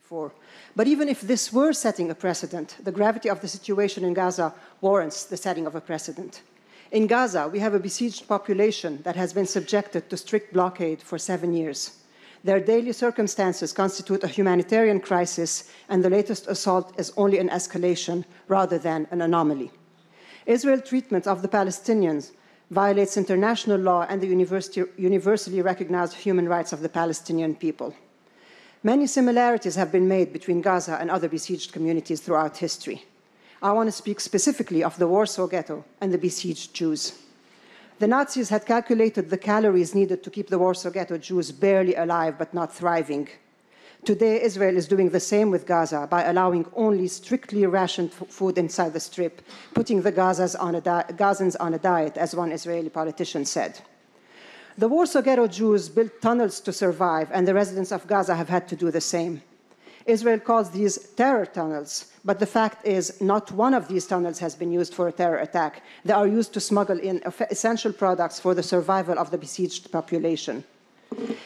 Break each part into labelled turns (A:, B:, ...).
A: before. But even if this were setting a precedent, the gravity of the situation in Gaza warrants the setting of a precedent. In Gaza, we have a besieged population that has been subjected to strict blockade for 7 years. Their daily circumstances constitute a humanitarian crisis, and the latest assault is only an escalation rather than an anomaly. Israel's treatment of the Palestinians violates international law and the universally recognized human rights of the Palestinian people. Many similarities have been made between Gaza and other besieged communities throughout history. I want to speak specifically of the Warsaw Ghetto and the besieged Jews. The Nazis had calculated the calories needed to keep the Warsaw Ghetto Jews barely alive but not thriving. Today, Israel is doing the same with Gaza by allowing only strictly rationed food inside the strip, putting the Gazans on a diet, as one Israeli politician said. The Warsaw Ghetto Jews built tunnels to survive, and the residents of Gaza have had to do the same. Israel calls these terror tunnels, but the fact is not one of these tunnels has been used for a terror attack. They are used to smuggle in essential products for the survival of the besieged population.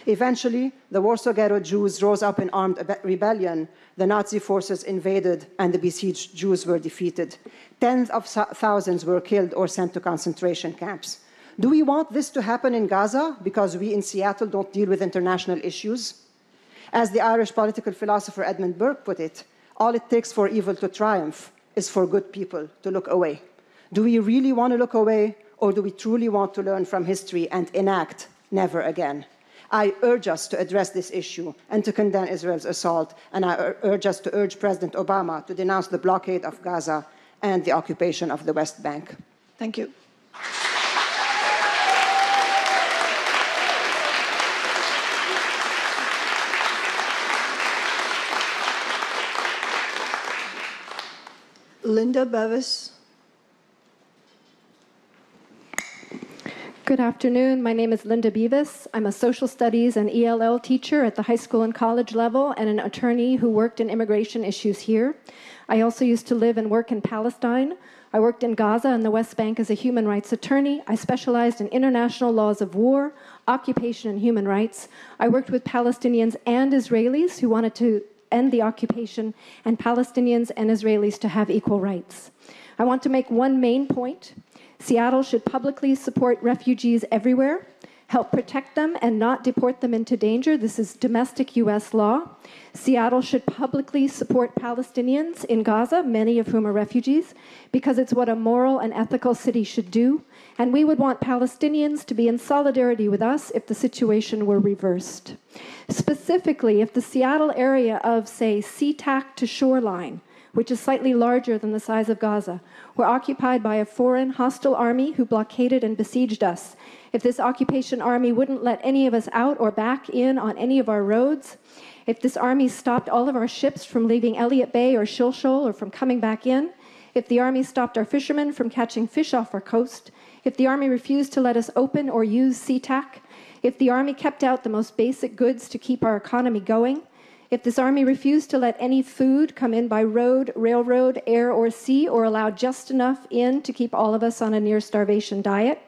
A: Eventually, the Warsaw Ghetto Jews rose up in armed rebellion. The Nazi forces invaded, and the besieged Jews were defeated. Tens of thousands were killed or sent to concentration camps. Do we want this to happen in Gaza because we in Seattle don't deal with international issues? As the Irish political philosopher Edmund Burke put it, all it takes for evil to triumph is for good people to look away. Do we really want to look away, or do we truly want to learn from history and enact never again? I urge us to address this issue and to condemn Israel's assault, and I urge us to urge President Obama to denounce the blockade of Gaza and the occupation of the West Bank.
B: Thank you. Linda Bevis.
C: Good afternoon. My name is Linda Bevis. I'm a social studies and ELL teacher at the high school and college level and an attorney who worked in immigration issues here. I also used to live and work in Palestine. I worked in Gaza and the West Bank as a human rights attorney. I specialized in international laws of war, occupation, and human rights. I worked with Palestinians and Israelis who wanted to end the occupation, and Palestinians and Israelis to have equal rights. I want to make one main point. Seattle should publicly support refugees everywhere, help protect them and not deport them into danger. This is domestic U.S. law. Seattle should publicly support Palestinians in Gaza, many of whom are refugees, because it's what a moral and ethical city should do. And we would want Palestinians to be in solidarity with us if the situation were reversed. Specifically, if the Seattle area of, say, SeaTac to shoreline, which is slightly larger than the size of Gaza, were occupied by a foreign hostile army who blockaded and besieged us, if this occupation army wouldn't let any of us out or back in on any of our roads, if this army stopped all of our ships from leaving Elliott Bay or Shilshol or from coming back in, if the army stopped our fishermen from catching fish off our coast, if the army refused to let us open or use SeaTac, if the army kept out the most basic goods to keep our economy going, if this army refused to let any food come in by road, railroad, air, or sea, or allowed just enough in to keep all of us on a near-starvation diet,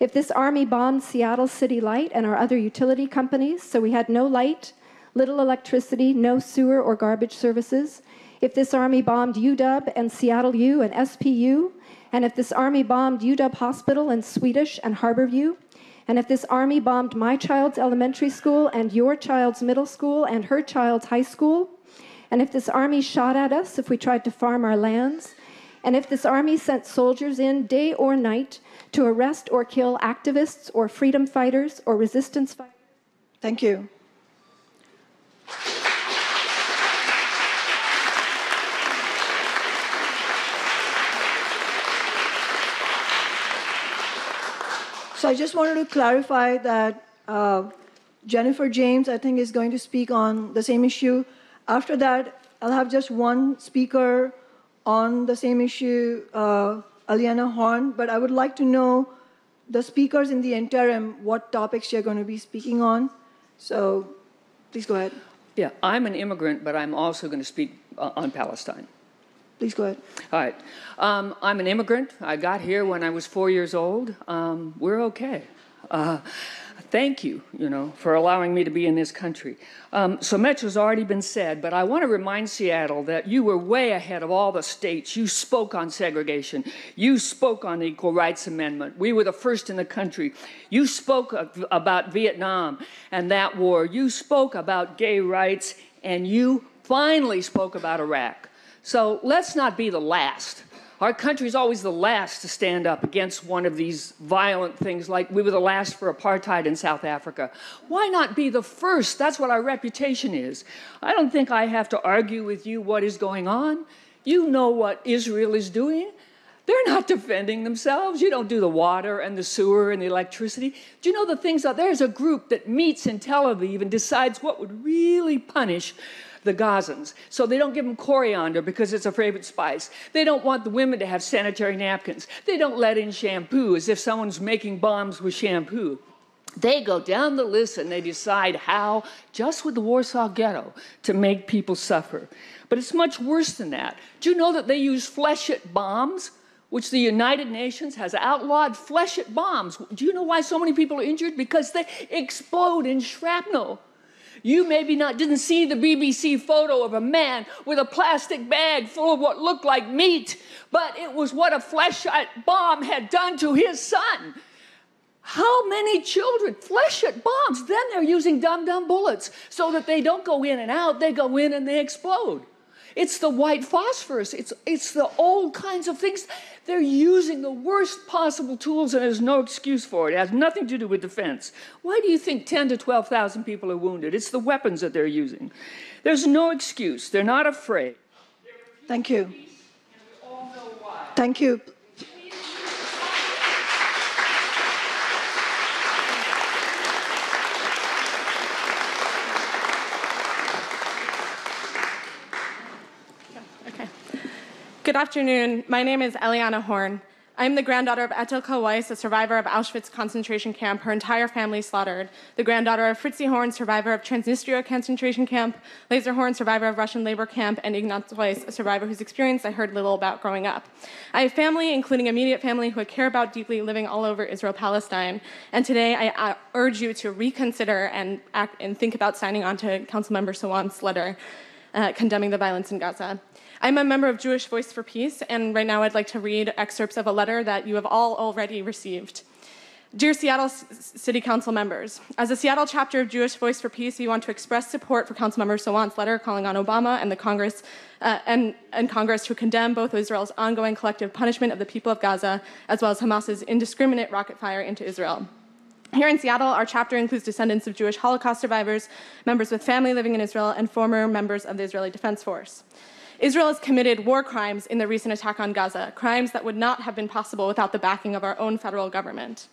C: if this army bombed Seattle City Light and our other utility companies, so we had no light, little electricity, no sewer or garbage services, if this army bombed UW and Seattle U and SPU, and if this army bombed UW Hospital and Swedish and Harborview, and if this army bombed my child's elementary school and your child's middle school and her child's high school, and if this army shot at us if we tried to farm our lands, and if this army sent soldiers in day or night to arrest or kill activists or freedom fighters or resistance fighters.
B: Thank you. So I just wanted to clarify that Jennifer James, I think, is going to speak on the same issue. After that, I'll have just one speaker on the same issue, Aliana Horn, but I would like to know the speakers in the interim, what topics you're going to be speaking on. So please go ahead.
D: Yeah, I'm an immigrant, but I'm also going to speak on Palestine.
B: Please go ahead.
D: All right. I'm an immigrant. I got here when I was 4 years old. We're okay. thank you, for allowing me to be in this country. So much has already been said, but I want to remind Seattle that you were way ahead of all the states. You spoke on segregation. You spoke on the Equal Rights Amendment. We were the first in the country. You spoke about Vietnam and that war. You spoke about gay rights, and you finally spoke about Iraq. So let's not be the last. Our country is always the last to stand up against one of these violent things, like we were the last for apartheid in South Africa. Why not be the first? That's what our reputation is. I don't think I have to argue with you what is going on. You know what Israel is doing. They're not defending themselves. You don't do the water and the sewer and the electricity. Do you know the things that there's a group that meets in Tel Aviv and decides what would really punish the Gazans? So they don't give them coriander because it's a favorite spice. They don't want the women to have sanitary napkins. They don't let in shampoo as if someone's making bombs with shampoo. They go down the list and they decide how, just with the Warsaw Ghetto, to make people suffer. But it's much worse than that. Do you know that they use flesh-it bombs, which the United Nations has outlawed? Flesh-it bombs. Do you know why so many people are injured? Because they explode in shrapnel. You maybe didn't see the BBC photo of a man with a plastic bag full of what looked like meat, but it was what a flesh-it bomb had done to his son. How many children? Flesh-it bombs. Then they're using dum-dum bullets so that they don't go in and out. They go in and they explode. It's the white phosphorus. It's the old kinds of things. They're using the worst possible tools, and there's no excuse for it. It has nothing to do with defense. Why do you think 10 to 12,000 people are wounded? It's the weapons that they're using. There's no excuse. They're not afraid.
B: Thank you.
D: And we all know why.
B: Thank you.
E: Good afternoon. My name is Eliana Horn. I'm the granddaughter of Etelka Weiss, a survivor of Auschwitz concentration camp, her entire family slaughtered. The granddaughter of Fritzi Horn, survivor of Transnistria concentration camp, Laser Horn, survivor of Russian labor camp, and Ignaz Weiss, a survivor whose experience I heard little about growing up. I have family, including immediate family, who I care about deeply, living all over Israel-Palestine. And today I urge you to reconsider and think about signing on to Councilmember Sawant's letter condemning the violence in Gaza. I'm a member of Jewish Voice for Peace, and right now I'd like to read excerpts of a letter that you have all already received. Dear Seattle City Council members, as a Seattle chapter of Jewish Voice for Peace, we want to express support for Councilmember Sawant's letter calling on Obama and the Congress and Congress to condemn both Israel's ongoing collective punishment of the people of Gaza, as well as Hamas's indiscriminate rocket fire into Israel. Here in Seattle, our chapter includes descendants of Jewish Holocaust survivors, members with family living in Israel, and former members of the Israeli Defense Force. Israel has committed war crimes in the recent attack on Gaza, crimes that would not have been possible without the backing of our own federal government.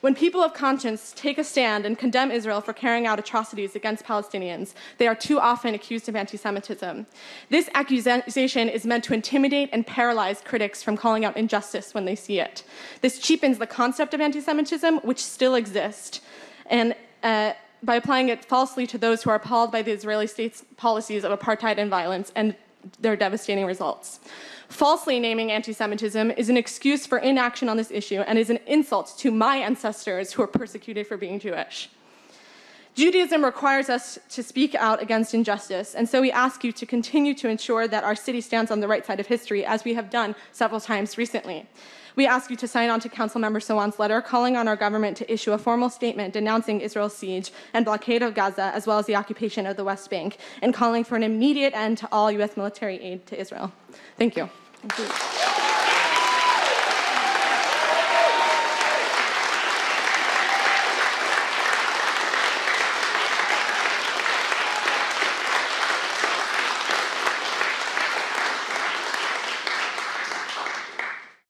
E: When people of conscience take a stand and condemn Israel for carrying out atrocities against Palestinians, they are too often accused of anti-Semitism. This accusation is meant to intimidate and paralyze critics from calling out injustice when they see it. This cheapens the concept of anti-Semitism, which still exists, and by applying it falsely to those who are appalled by the Israeli state's policies of apartheid and violence and their devastating results. Falsely naming anti-Semitism is an excuse for inaction on this issue and is an insult to my ancestors who were persecuted for being Jewish. Judaism requires us to speak out against injustice, and so we ask you to continue to ensure that our city stands on the right side of history, as we have done several times recently. We ask you to sign on to Councilmember Sawant's letter calling on our government to issue a formal statement denouncing Israel's siege and blockade of Gaza, as well as the occupation of the West Bank, and calling for an immediate end to all U.S. military aid to Israel. Thank you. Thank you.